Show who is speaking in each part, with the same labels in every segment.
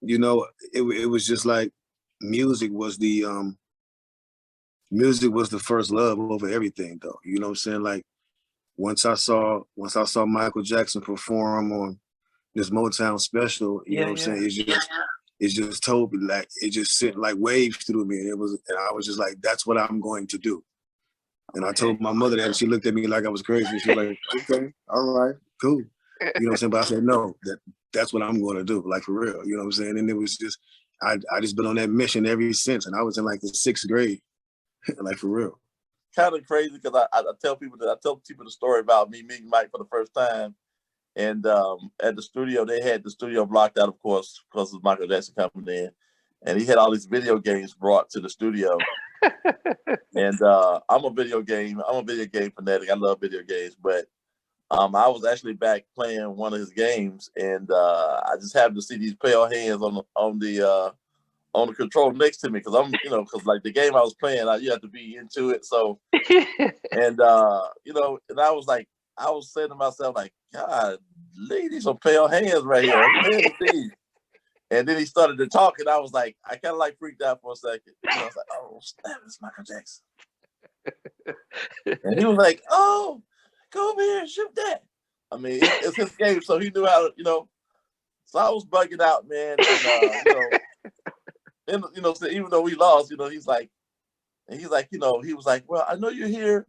Speaker 1: you know, it was just like music was the first love over everything, though. You know what I'm saying? Like once I saw Michael Jackson perform on this Motown special, you know what I'm saying? It just told me, like, it just sent like waves through me, and I was just like, that's what I'm going to do. And I told my mother that, and she looked at me like I was crazy. She was like, okay, all right, cool. You know what I'm saying? But I said, no, that's what I'm going to do, like for real. You know what I'm saying? And it was just, I just been on that mission ever since. And I was in like the 6th grade, like for real.
Speaker 2: Kind of crazy because I tell people the story about me meeting Mike for the first time. And at the studio, they had the studio blocked out, of course, because of Michael Jackson coming in. And he had all these video games brought to the studio. And I'm a video game fanatic. I love video games, but I was actually back playing one of his games, and I just happened to see these pale hands on the control next to me, because because like the game I was playing, you have to be into it. So, and and I was saying to myself, like, God, these are pale hands right here. And then he started to talk, and I was like, I kind of like freaked out for a second. I was like, oh, snap, it's Michael Jackson. And he was like, oh, go over here and shoot that. I mean, it's his game, so he knew how to, So I was bugging out, man. And, so even though we lost, he's like, he was like, well, I know you're here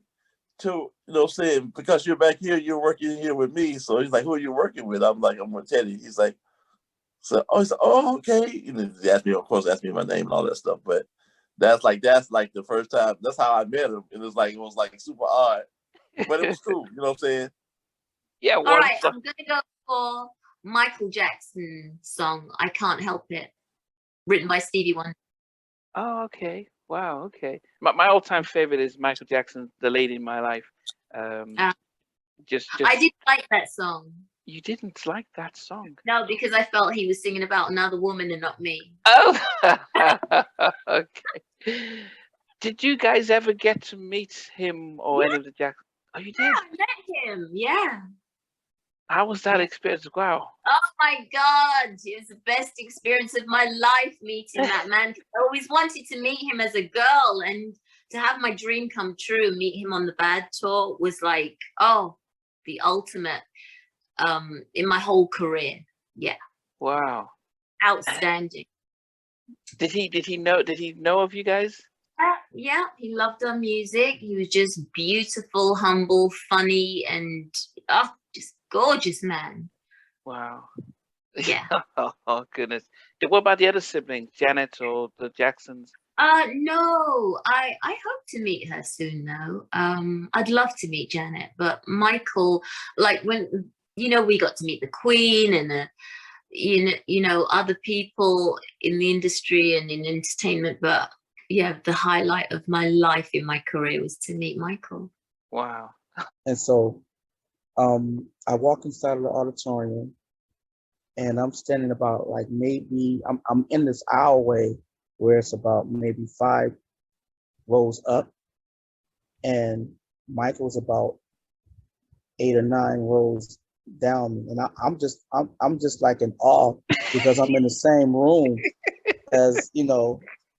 Speaker 2: to, saying because you're back here, you're working here with me. So he's like, who are you working with? I'm like, I'm with Teddy. He's like, he's like, oh, okay. He asked me, of course, asked me my name and all that stuff. But that's like the first time. That's how I met him. And it was like super odd, but it was cool. You know what I'm saying?
Speaker 3: Yeah.
Speaker 4: All right, I'm gonna go for Michael Jackson song, "I Can't Help It," written by Stevie Wonder.
Speaker 3: Oh, okay. Wow. Okay. My all-time favorite is Michael Jackson's "The Lady in My Life." Just.
Speaker 4: I didn't like that song.
Speaker 3: You didn't like that song?
Speaker 4: No, because I felt he was singing about another woman and not me.
Speaker 3: Oh, okay. Did you guys ever get to meet him or any of the Jacksons? Oh, you did?
Speaker 4: Yeah, I met him. Yeah.
Speaker 3: How was that experience? Wow.
Speaker 4: Oh my God, it was the best experience of my life meeting that man. I always wanted to meet him as a girl, and to have my dream come true, meet him on the Bad Tour, was like, oh, the ultimate in my whole career. Yeah.
Speaker 3: Wow.
Speaker 4: Outstanding.
Speaker 3: Did he know of you guys?
Speaker 4: Yeah, he loved our music. He was just beautiful, humble, funny, and just gorgeous man.
Speaker 3: Wow.
Speaker 4: Yeah.
Speaker 3: Oh goodness. What about the other siblings, Janet or the Jacksons?
Speaker 4: No, I hope to meet her soon though. I'd love to meet Janet, but Michael, like when we got to meet the Queen and other people in the industry and in entertainment, but yeah, the highlight of my life in my career was to meet Michael.
Speaker 3: Wow.
Speaker 5: And so I walk inside of the auditorium, and I'm standing about like maybe I'm in this aisleway where it's about maybe 5 rows up, and Michael's about 8 or 9 rows down, and I'm just like in awe because I'm in the same room as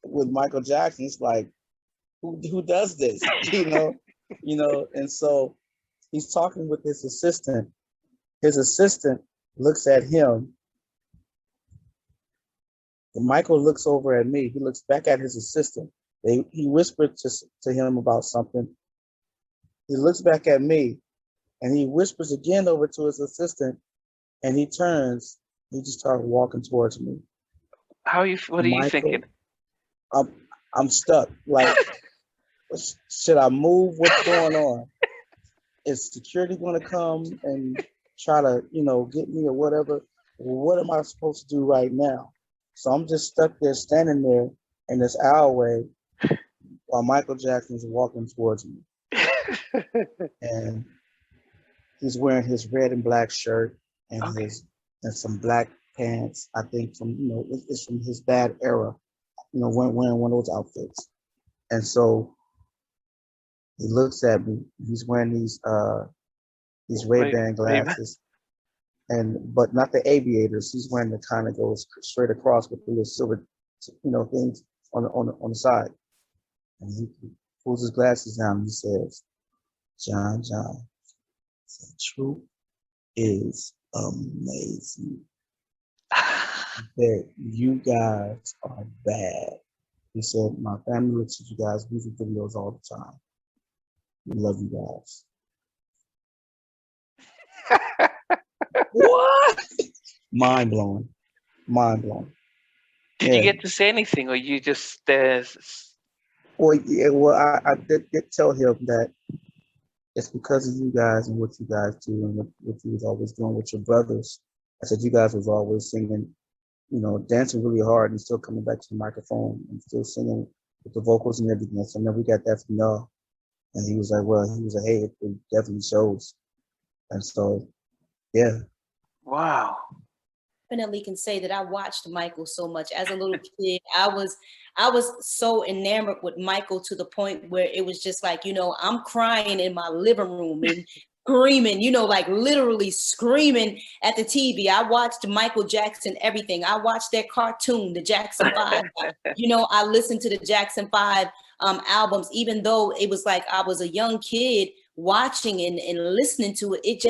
Speaker 5: with Michael Jackson. It's like, who does this, and so he's talking with his assistant. His assistant looks at him. And Michael looks over at me. He looks back at his assistant. He whispered to him about something. He looks back at me, and he whispers again over to his assistant, and he turns. He just started walking towards me.
Speaker 3: What are you thinking?
Speaker 5: I'm stuck. Like, should I move? What's going on? Is security going to come and try to, get me or whatever? What am I supposed to do right now? So I'm just stuck there, standing there in this alleyway while Michael Jackson's walking towards me. And he's wearing his red and black shirt and and some black pants. I think it's from his Bad era, wearing one of those outfits. And so he looks at me. He's wearing these Ray-Ban glasses. but not the aviators. He's wearing the kind that goes straight across with the little silver, things on the side. And he pulls his glasses down and he says, Jon Jon, truth is amazing. That you guys are bad. He said, my family looks at you guys' music videos all the time. We love you guys.
Speaker 3: What?
Speaker 5: Mind blowing.
Speaker 3: Did you get to say anything, or you just
Speaker 5: Well, I did tell him that it's because of you guys and what you guys do and what you was always doing with your brothers. I said you guys was always singing, dancing really hard and still coming back to the microphone and still singing with the vocals and everything. So now we got that from y'all. And he was like, hey, it definitely shows. And so, yeah.
Speaker 3: Wow.
Speaker 6: Definitely can say that I watched Michael so much as a little kid. I was so enamored with Michael to the point where it was just like, I'm crying in my living room and screaming, like literally screaming at the TV. I watched Michael Jackson, everything. I watched their cartoon, the Jackson 5. I listened to the Jackson 5 albums, even though it was like I was a young kid watching and listening to it.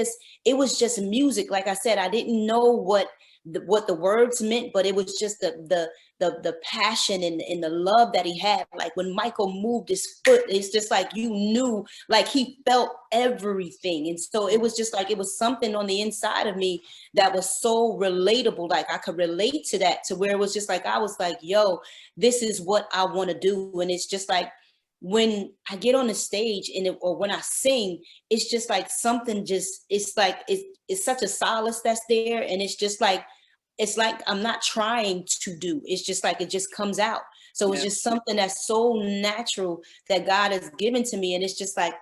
Speaker 6: It was just music. Like I said, I didn't know what the words meant, but it was just the passion and the love that he had. Like when Michael moved his foot, it's just like you knew, like he felt everything. And so it was just like it was something on the inside of me that was so relatable. Like I could relate to that, to where it was just like I was like, yo, this is what I want to do. And it's just like when I get on the stage or when I sing, it's just like something it's such a solace that's there. And it's like I'm not trying to do. It's just like it just comes out. So it's just something that's so natural that God has given to me. And it's just like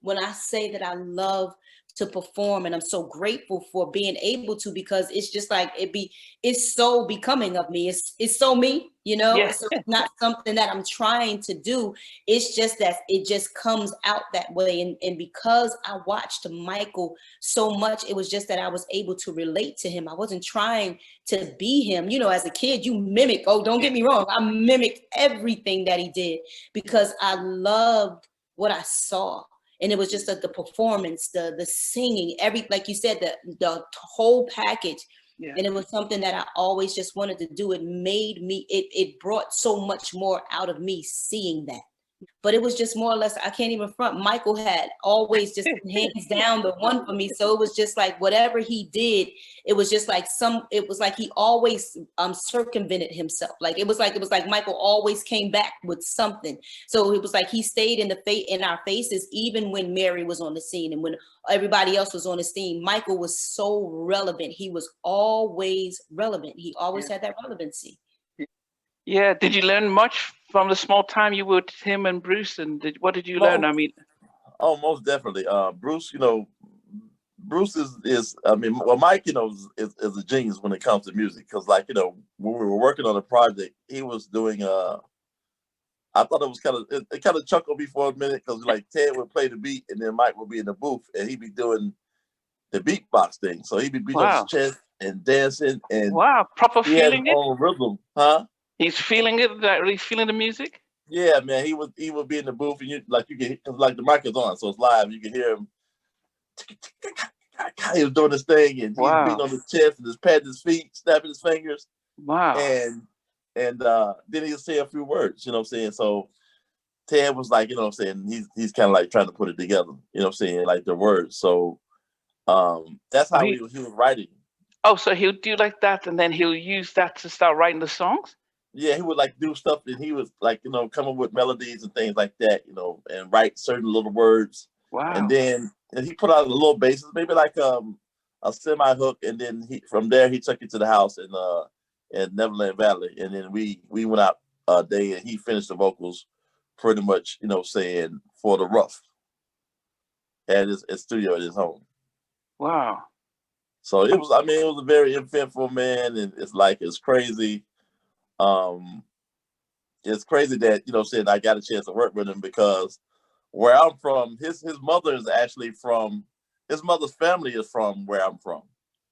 Speaker 6: when I say that I love to perform, and I'm so grateful for being able to, because it's just like it's so becoming of me. It's so me,
Speaker 3: Yeah.
Speaker 6: So it's not something that I'm trying to do. It's just that it just comes out that way. And because I watched Michael so much, it was just that I was able to relate to him. I wasn't trying to be him. As a kid, you mimic. Oh, don't get me wrong. I mimicked everything that he did because I loved what I saw. And it was just the performance, the singing, like you said, the whole package.
Speaker 3: Yeah.
Speaker 6: And it was something that I always just wanted to do. It made me, it brought so much more out of me seeing that. But it was just more or less, I can't even front. Michael had always just hands down the one for me. So it was just like whatever he did, it was just like he always circumvented himself. Like it was like Michael always came back with something. So it was like he stayed in our faces, even when Mary was on the scene and when everybody else was on the scene. Michael was so relevant. He was always relevant. He always had that relevancy.
Speaker 3: Yeah. Did you learn much from the small time you were with him and Bruce? And what did you learn? I mean,
Speaker 2: most definitely. Bruce, Bruce is Mike, is a genius when it comes to music. Because when we were working on a project, he was doing I thought it was it kind of chuckled me for a minute, because like Ted would play the beat and then Mike would be in the booth and he'd be doing the beatbox thing. So he'd be beating up his chest and dancing and
Speaker 3: proper feeling it.
Speaker 2: On rhythm, huh?
Speaker 3: He's feeling it, really feeling the music.
Speaker 2: Yeah, man. He would be in the booth and you can, like the mic is on, so it's live. You can hear him. He was doing this thing and he's beating on his chest and just patting his feet, snapping his fingers.
Speaker 3: Wow.
Speaker 2: And then he'll say a few words, So Ted was like, he's kind of like trying to put it together, like the words. So that's how he was writing.
Speaker 3: Oh, so he'll do like that and then he'll use that to start writing the songs?
Speaker 2: Yeah, he would like do stuff and he was like, come up with melodies and things like that, and write certain little words.
Speaker 3: Wow.
Speaker 2: And then he put out a little basis, maybe like a semi hook, and then from there he took it to the house in Neverland Valley, and then we went out a day and he finished the vocals pretty much, saying for the rough at his studio at his home.
Speaker 3: Wow.
Speaker 2: So it was a very eventful, man, and it's crazy. It's crazy that I got a chance to work with him, because where I'm from, his mother is actually from, his mother's family is from where I'm from.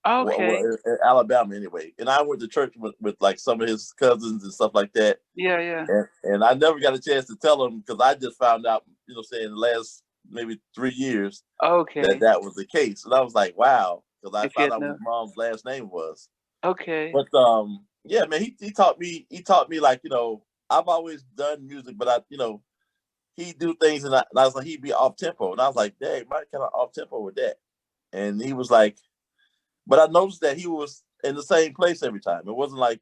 Speaker 3: Okay.
Speaker 2: In Alabama anyway. And I went to church with like some of his cousins and stuff like that.
Speaker 3: Yeah, yeah.
Speaker 2: And I never got a chance to tell him because I just found out, you know, saying the last maybe 3 years
Speaker 3: Okay.
Speaker 2: that was the case. And I was like, wow, because I
Speaker 3: If
Speaker 2: found out what his mom's last name was.
Speaker 3: Okay.
Speaker 2: But yeah, man, he taught me like, you know, I've always done music, but I, you know, he'd do things and I was like, he'd be off tempo. And I was like, dang, Mike kind of off tempo with that. And he was like, but I noticed that he was in the same place every time. It wasn't like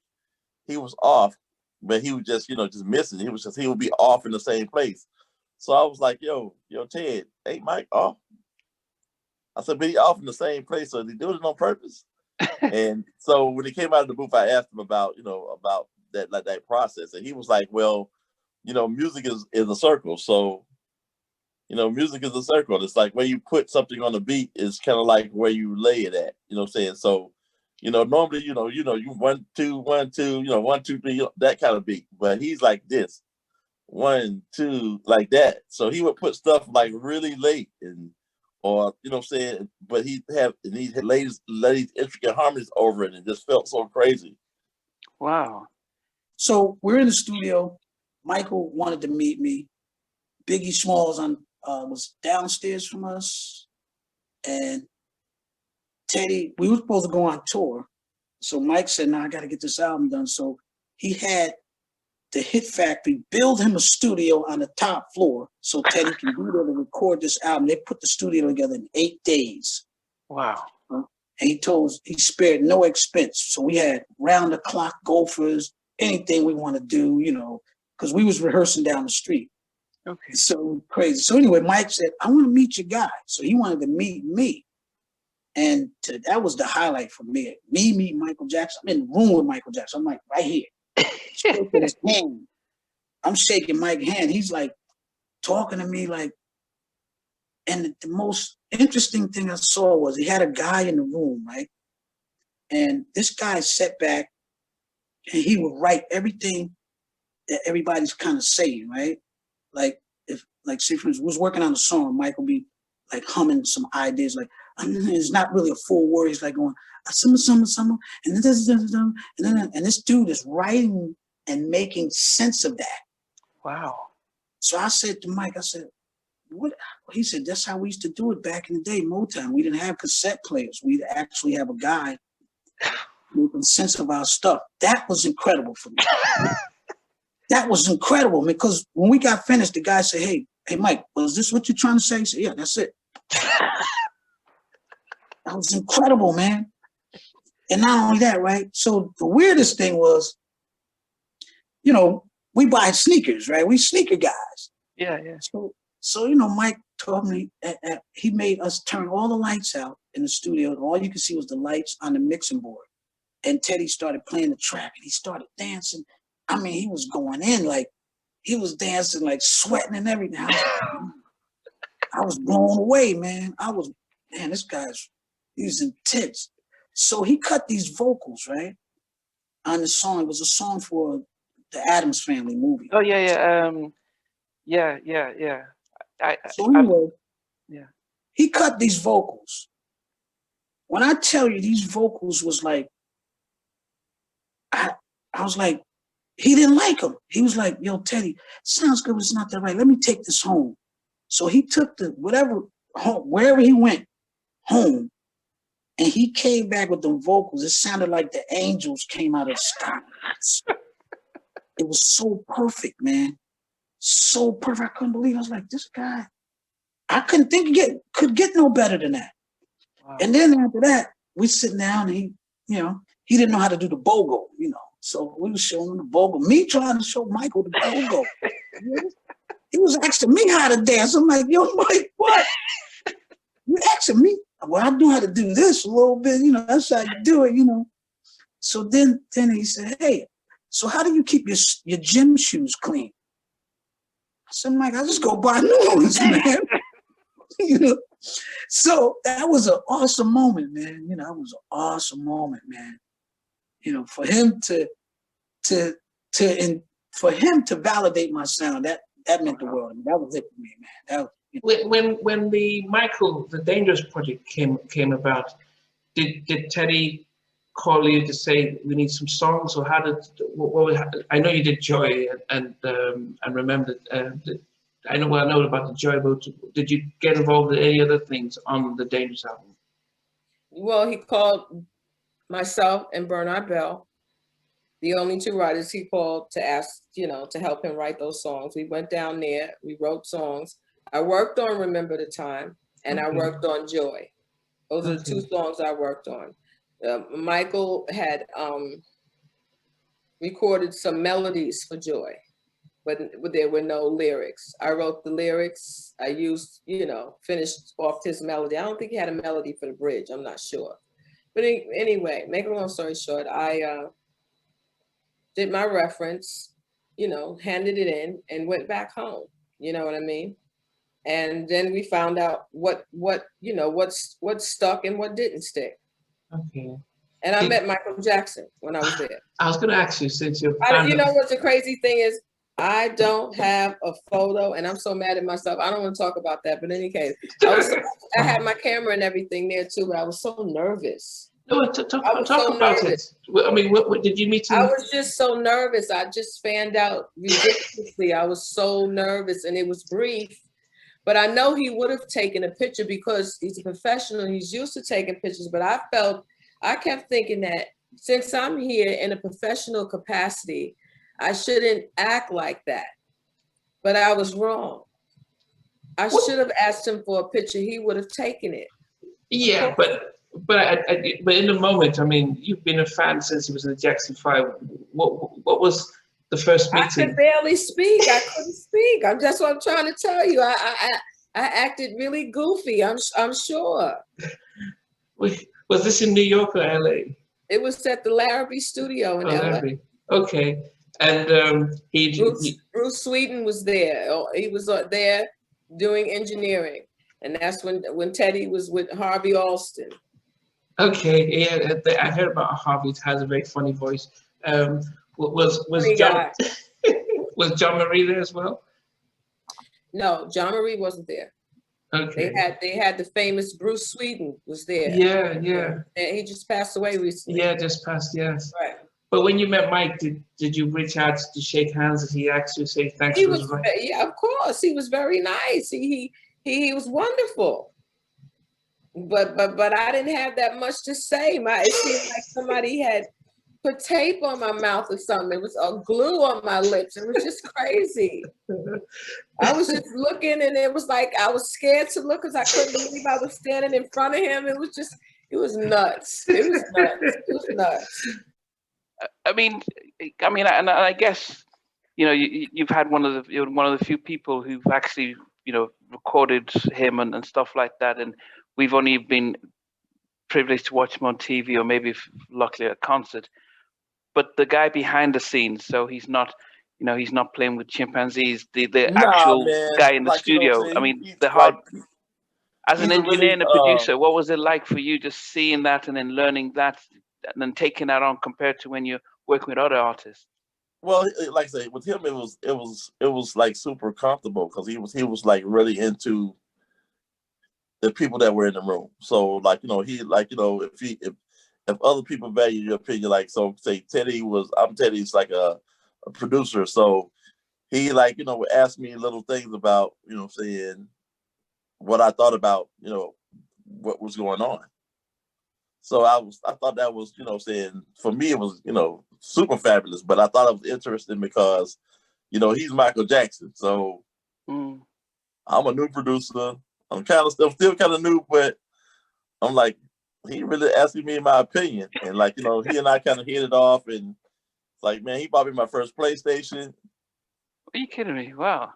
Speaker 2: he was off, but he was just, you know, just missing. He would be off in the same place. So I was like, yo, Ted, ain't Mike off? I said, but he off in the same place. So is he doing it on purpose? And so when he came out of the booth, I asked him about, you know, about that, like that process. And he was like, well, you know, music is a circle. So, you know, music is a circle. It's like where you put something on the beat is kind of like where you lay it at, you know what I'm saying? So, you know, normally, you 1, 2, 1, 2, you know, 1, 2, 3, that kind of beat. But he's like this, 1, 2, like that. So he would put stuff like really late or, you know what I'm saying? But he had these intricate harmonies over it and just felt so crazy.
Speaker 3: Wow.
Speaker 7: So we're in the studio. Michael wanted to meet me. Biggie Smalls was downstairs from us. And Teddy, we were supposed to go on tour. So Mike said, I got to get this album done. So he had the Hit Factory build him a studio on the top floor so Teddy can be there to record this album. They put the studio together in 8 days.
Speaker 3: Wow.
Speaker 7: And he spared no expense. So we had round the clock gophers, anything we want to do, you know, because we was rehearsing down the street.
Speaker 3: Okay.
Speaker 7: So crazy. So anyway, Mike said, I want to meet your guy. So he wanted to meet me. And that was the highlight for me. Me meet Michael Jackson. I'm in the room with Michael Jackson. I'm like, right here. Shaking his hand. I'm shaking Mike's hand. He's like talking to me like, and the most interesting thing I saw was he had a guy in the room, right? And this guy sat back and he would write everything that everybody's kind of saying, right? Like say for instance, was working on a song, Mike will be like humming some ideas, like it's not really a full word. He's like going, summer, and this dude is writing and making sense of that.
Speaker 3: Wow.
Speaker 7: So I said to Mike, I said, what? He said, that's how we used to do it back in the day, Motown. We didn't have cassette players. We'd actually have a guy making sense of our stuff. That was incredible for me. That was incredible because when we got finished, the guy said, hey, Mike, was this what you're trying to say? He said, yeah, that's it. That was incredible, man. And not only that, right? So the weirdest thing was, you know, we buy sneakers, right? We sneaker guys.
Speaker 3: Yeah, yeah.
Speaker 7: So you know, Mike told me that he made us turn all the lights out in the studio. All you could see was the lights on the mixing board. And Teddy started playing the track and he started dancing. I mean, he was going in like, he was dancing, like sweating and everything. I was blown away, man. This guy's, he's intense. So he cut these vocals, right? On the song. It was a song for the Addams Family movie.
Speaker 3: Oh, yeah. Yeah.
Speaker 7: He cut these vocals. When I tell you these vocals was like, I was like, he didn't like them. He was like, yo, Teddy, sounds good, but it's not that right. Let me take this home. So he took wherever he went, home, and he came back with the vocals. It sounded like the angels came out of the sky. It was so perfect, man. So perfect. I couldn't believe it. I was like, this guy, I couldn't think could get no better than that. Wow. And then after that, we sitting down and he didn't know how to do the bogo, you know. So we was showing him the bogo. Me trying to show Michael the bogo. He was asking me how to dance. I'm like, yo, Mike, what? You asking me? Well, I know how to do this a little bit, you know, that's how you do it, you know. So then he said, hey, so how do you keep your gym shoes clean? I said, Mike, I just go buy new ones, man. You know. So that was an awesome moment, man. You know, it was an awesome moment, man. You know, for him to validate my sound, that meant the world. I mean, that was it for me, man. That was,
Speaker 8: when the Dangerous project came about, did Teddy call you to say we need some songs, or how did I know you did Joy and remember I know about the Joy, but did you get involved in any other things on the Dangerous album?
Speaker 9: Well, he called myself and Bernard Bell, the only two writers he called to ask, to help him write those songs. We went down there, we wrote songs. I worked on Remember the Time, and I worked on Joy. Those are the two songs I worked on. Michael had recorded some melodies for Joy, but there were no lyrics. I wrote the lyrics. I used, finished off his melody. I don't think he had a melody for the bridge. I'm not sure. But anyway, make a long story short, I did my reference, handed it in and went back home. You know what I mean? And then we found out what stuck and what didn't stick.
Speaker 8: Okay.
Speaker 9: And I met Michael Jackson when I was there.
Speaker 8: I was going to ask you, since you're
Speaker 9: you know what the crazy thing is? I don't have a photo, and I'm so mad at myself. I don't want to talk about that, but in any case, I had my camera and everything there too, but I was so nervous.
Speaker 8: No, talk about it. I mean, what did you meet him?
Speaker 9: I was just so nervous. I just fanned out ridiculously. I was so nervous, and it was brief. But I know he would have taken a picture because he's a professional. He's used to taking pictures. But I kept thinking that since I'm here in a professional capacity, I shouldn't act like that. But I was wrong. I should have asked him for a picture. He would have taken it.
Speaker 8: Yeah, but in the moment, I mean, you've been a fan since he was in the Jackson 5. What was the first meeting?
Speaker 9: I could barely speak. I couldn't speak. That's what I'm trying to tell you. I acted really goofy. I'm sure.
Speaker 8: Was this in New York or LA?
Speaker 9: It was at the Larrabee studio in LA.
Speaker 8: Okay. And
Speaker 9: Bruce Sweeten was there. He was there doing engineering. And that's when Teddy was with Harvey Alston.
Speaker 8: Okay, yeah, I heard about Harvey. It has a very funny voice. Was John Marie there as well?
Speaker 9: No, John Marie wasn't there.
Speaker 8: Okay.
Speaker 9: They had the famous Bruce Sweeten was there.
Speaker 8: Yeah.
Speaker 9: And he just passed away recently.
Speaker 8: Yeah, just passed. Yes.
Speaker 9: Right.
Speaker 8: But when you met Mike, did you reach out to shake hands? Did he actually say thanks?
Speaker 9: Yeah, of course. He was very nice. He was wonderful. But I didn't have that much to say. It seemed like somebody had put tape on my mouth or something. It was a glue on my lips. It was just crazy. I was just looking, and it was like I was scared to look because I couldn't believe I was standing in front of him. It was nuts. It was nuts.
Speaker 3: I mean, and I guess you've had one of the few people who've actually recorded him and stuff like that, and we've only been privileged to watch him on TV or maybe luckily at a concert. But the guy behind the scenes, so he's not playing with chimpanzees. The actual guy in the studio. I mean, as an engineer and a producer, what was it like for you just seeing that and then learning that and then taking that on compared to when you're working with other artists?
Speaker 2: Well, like I say, with him, it was like super comfortable because he was like really into the people that were in the room. So if other people value your opinion, like so say Teddy's like a producer, so he would ask me little things about saying what I thought about what was going on. So I thought that was saying for me it was super fabulous, but I thought it was interesting because he's Michael Jackson, so I'm a new producer. I'm still kind of new, but I'm like, he really asking me my opinion, and he and I kind of hit it off, and like, man, he bought me my first PlayStation.
Speaker 3: Are you kidding me? Wow.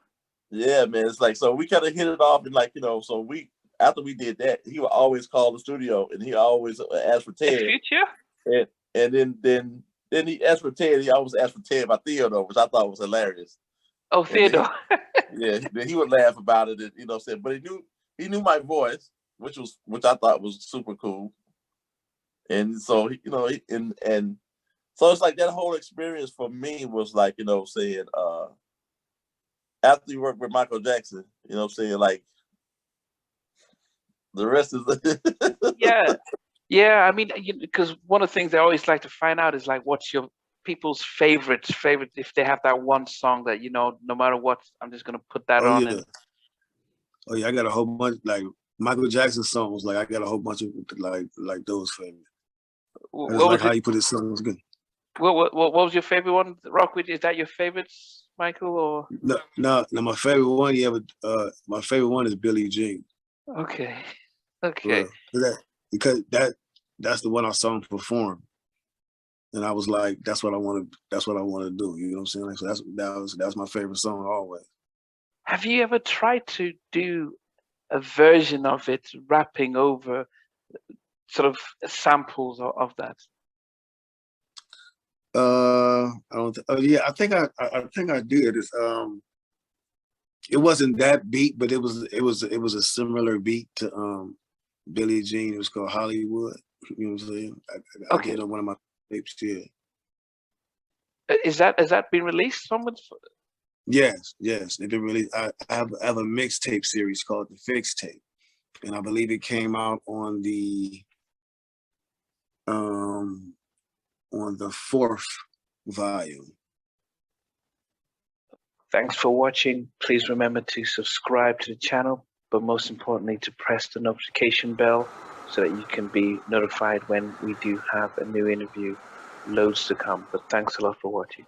Speaker 2: Yeah, man, it's like, so we kind of hit it off, and so after we did that, he would always call the studio, and he always asked for Ted.
Speaker 3: Future?
Speaker 2: And then he asked for Ted. He always asked for Ted by Theodore, which I thought was hilarious.
Speaker 3: Oh, Theodore.
Speaker 2: Then he would laugh about it, and, but he knew my voice, which I thought was super cool. And so and so it's like that whole experience for me was like saying after you work with Michael Jackson, saying like the rest is
Speaker 3: yeah. Yeah, I mean, because one of the things I always like to find out is like, what's your people's favorite if they have that one song that no matter what, I'm just gonna put that
Speaker 1: Oh
Speaker 3: on.
Speaker 1: yeah.
Speaker 3: And
Speaker 1: Oh yeah, I got a whole bunch like Michael Jackson songs. Like I got a whole bunch of like those favorites. I just like how you put his songs good.
Speaker 3: What was your favorite one? Rockwood, is that your favorites, Michael? Or
Speaker 1: no, my favorite one. Yeah, but my favorite one is Billie Jean.
Speaker 3: Okay. Okay.
Speaker 1: Because that's the one I saw him perform, and I was like, that's what I want to do. You know what I'm saying? Like, so that's my favorite song always.
Speaker 3: Have you ever tried to do a version of it, rapping over sort of samples of that?
Speaker 1: I don't. Yeah, I think I did. It wasn't that beat, but it was a similar beat to Billie Jean. It was called Hollywood. You know what I'm saying? I did on one of my tapes. Yeah.
Speaker 3: Has that been released?
Speaker 1: Yes. They've been released. I have a mixtape series called The Fix Tape, and I believe it came out on the 4th volume.
Speaker 3: Thanks for watching. Please remember to subscribe to the channel, but most importantly, to press the notification bell so that you can be notified when we do have a new interview. Loads to come, but thanks a lot for watching.